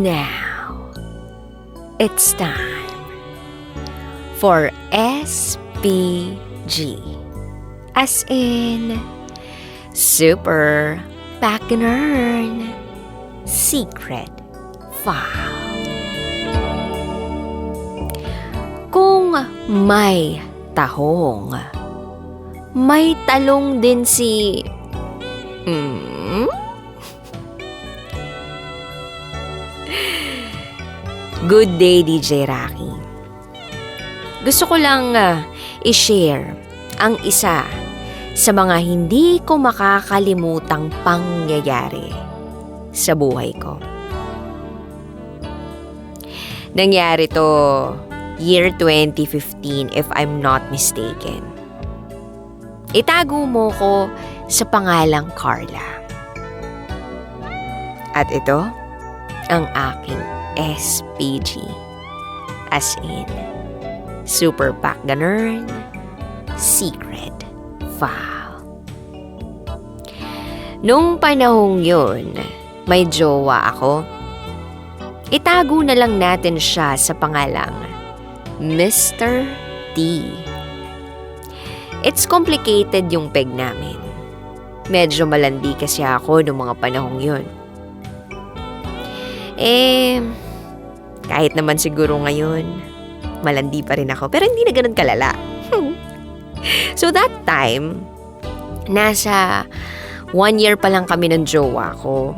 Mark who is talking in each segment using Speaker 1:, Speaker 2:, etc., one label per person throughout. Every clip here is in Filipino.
Speaker 1: now, it's time for SPG. As in, Super Packinern Secret File. Kung may tahong, may talong din si... Good day, DJ Rocky. Gusto ko lang i-share ang isa sa mga hindi ko makakalimutang pangyayari sa buhay ko. Nangyari to year 2015 if I'm not mistaken. Itago mo ko sa pangalang Carla. At ito ang aking SPG. As in, Super Packinern Secret File. Nung panahong yun, may jowa ako. Itago na lang natin siya sa pangalang Mr. T. It's complicated yung peg namin. Medyo malandi kasi ako nung mga panahong yun. Kahit naman siguro ngayon, malandi pa rin ako. Pero hindi na ganun kalala. So that time, nasa 1 year pa lang kami ng jowa ko.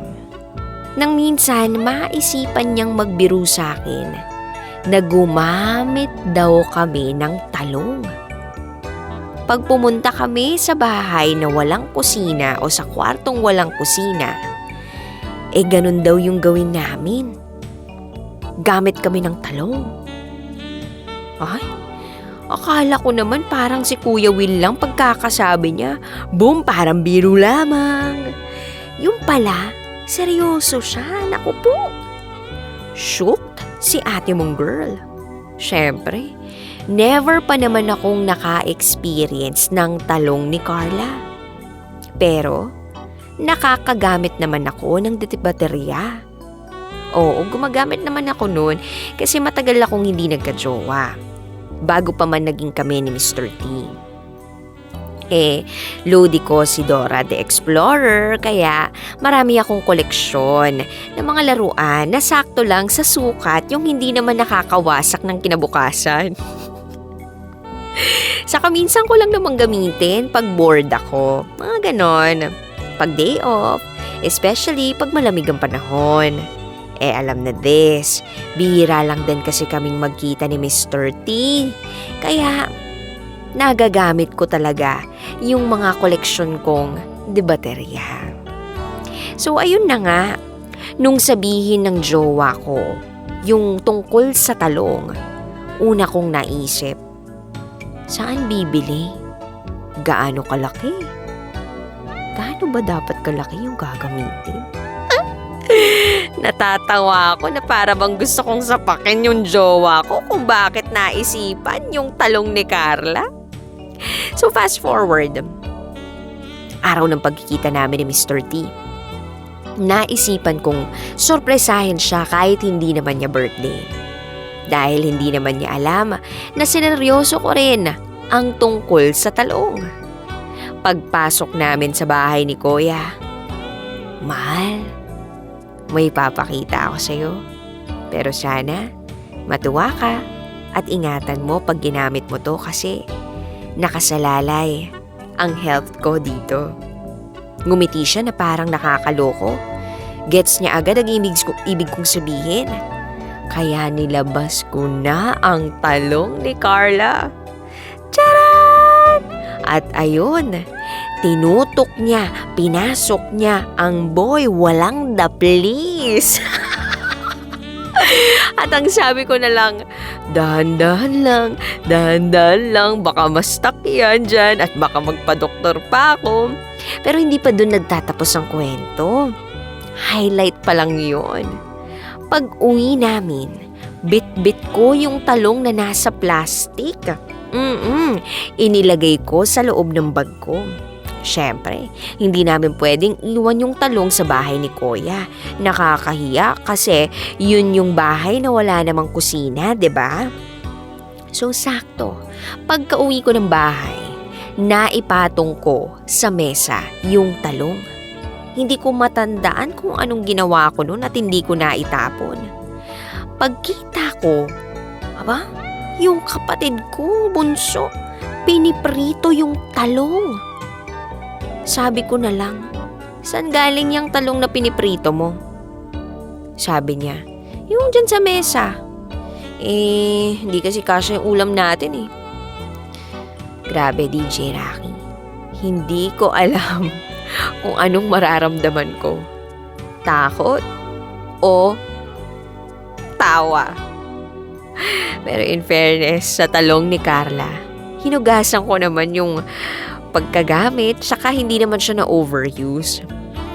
Speaker 1: Nang minsan, maisipan niyang magbiro sa akin na gumamit daw kami ng talong. Pag pumunta kami sa bahay na walang kusina o sa kwartong walang kusina, ganun daw yung gawin namin. Gamit kami ng talong. Ay, akala ko naman parang si Kuya Will lang pagkakasabi niya. Boom, parang biro lamang. Yung pala, seryoso siya. Naku po. Shoot, si ate mong girl. Siyempre, never pa naman akong naka-experience ng talong ni Carla. Pero, nakakagamit naman ako ng baterya. Oo, gumagamit naman ako noon kasi matagal akong hindi nagka-jowa. Bago pa man naging kami ni Mr. T. Lodi ko si Dora the Explorer, kaya marami akong koleksyon ng mga laruan na sakto lang sa sukat yung hindi naman nakakawasak ng kinabukasan. Saka minsan ko lang namang gamitin pag bored ako. Mga ganon. Pag day off, especially pag malamig ang panahon. Alam na this, bihira lang din kasi kaming magkita ni Mr. T. Kaya, nagagamit ko talaga yung mga koleksyon kong baterya. So, ayun na nga, nung sabihin ng jowa ko, yung tungkol sa talong, una kong naisip, saan bibili? Gaano kalaki? Gaano ba dapat kalaki yung gagamitin? Natatawa ako na para bang gusto kong sapakin yung jowa ko kung bakit naisipan yung talong ni Carla. So fast forward, araw ng pagkikita namin ni Mr. T. Naisipan kong sorpresahin siya kahit hindi naman niya birthday. Dahil hindi naman niya alam na sineryoso ko rin ang tungkol sa talong. Pagpasok namin sa bahay ni Kuya, mahal, may papakita ako sa'yo. Pero sana, matuwa ka at ingatan mo pag ginamit mo to kasi nakasalalay ang health ko dito. Ngumiti siya na parang nakakaloko. Gets niya agad ang ibig kong sabihin. Kaya nilabas ko na ang talong ni Carla. Charan! At ayun, tinutok niya, pinasok niya ang boy, walang daplis. At ang sabi ko na lang, dahan-dahan lang, baka mastak yan dyan at baka magpa-doktor pa ako. Pero hindi pa dun nagtatapos ang kwento. Highlight pa lang yun. Pag uwi namin, bit-bit ko yung talong na nasa plastic. Inilagay ko sa loob ng bag ko. Siyempre, hindi namin pwedeng iwan yung talong sa bahay ni Kuya. Nakakahiya kasi yun yung bahay na wala namang kusina, 'di ba? So sakto, pagka-uwi ko ng bahay, naipatong ko sa mesa yung talong. Hindi ko matandaan kung anong ginawa ko noon at hindi ko naitapon. Pagkita ko, aba, yung kapatid kong bunso, piniprito yung talong. Sabi ko na lang, saan galing yung talong na piniprito mo? Sabi niya, yung dyan sa mesa. Hindi kasi kasya yung ulam natin eh. Grabe DJ Rocky, hindi ko alam kung anong mararamdaman ko. Takot o tawa. Pero in fairness, sa talong ni Carla, hinugasan ko naman yung pagkagamit, saka hindi naman siya na-overuse.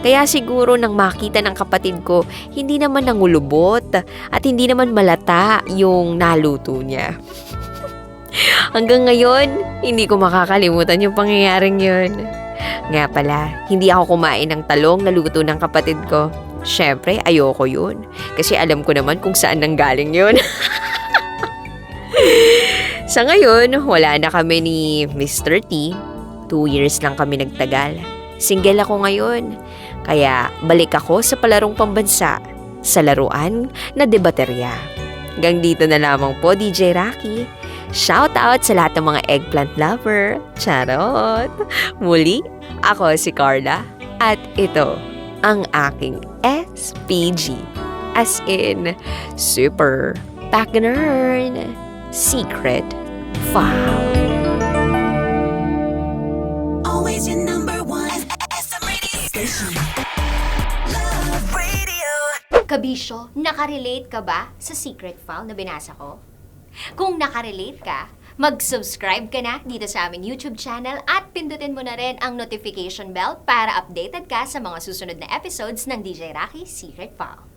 Speaker 1: Kaya siguro nang makita ng kapatid ko, hindi naman nangulubot at hindi naman malata yung naluto niya. Hanggang ngayon, hindi ko makakalimutan yung pangyayaring yun. Nga pala, hindi ako kumain ng talong na luto ng kapatid ko. Syempre, ayoko yun. Kasi alam ko naman kung saan nanggaling yun. Sa ngayon, wala na kami ni Mr. T. 2 years lang kami nagtagal. Single ako ngayon. Kaya balik ako sa palarong pambansa, sa laruan na debaterya. Hanggang dito na lamang po, DJ Rocky. Shout out sa lahat ng mga eggplant lover. Charot! Muli, ako si Carla. At ito, ang aking SPG. As in, super Pagganern Secret File.
Speaker 2: Always your number one SM radio station. Love Radio.
Speaker 3: Kabisyo, nakarelate ka ba sa secret file na binasa ko? Kung nakarelate ka, mag-subscribe ka na dito sa aming YouTube channel at pindutin mo na rin ang notification bell para updated ka sa mga susunod na episodes ng DJ Rocky Secret File.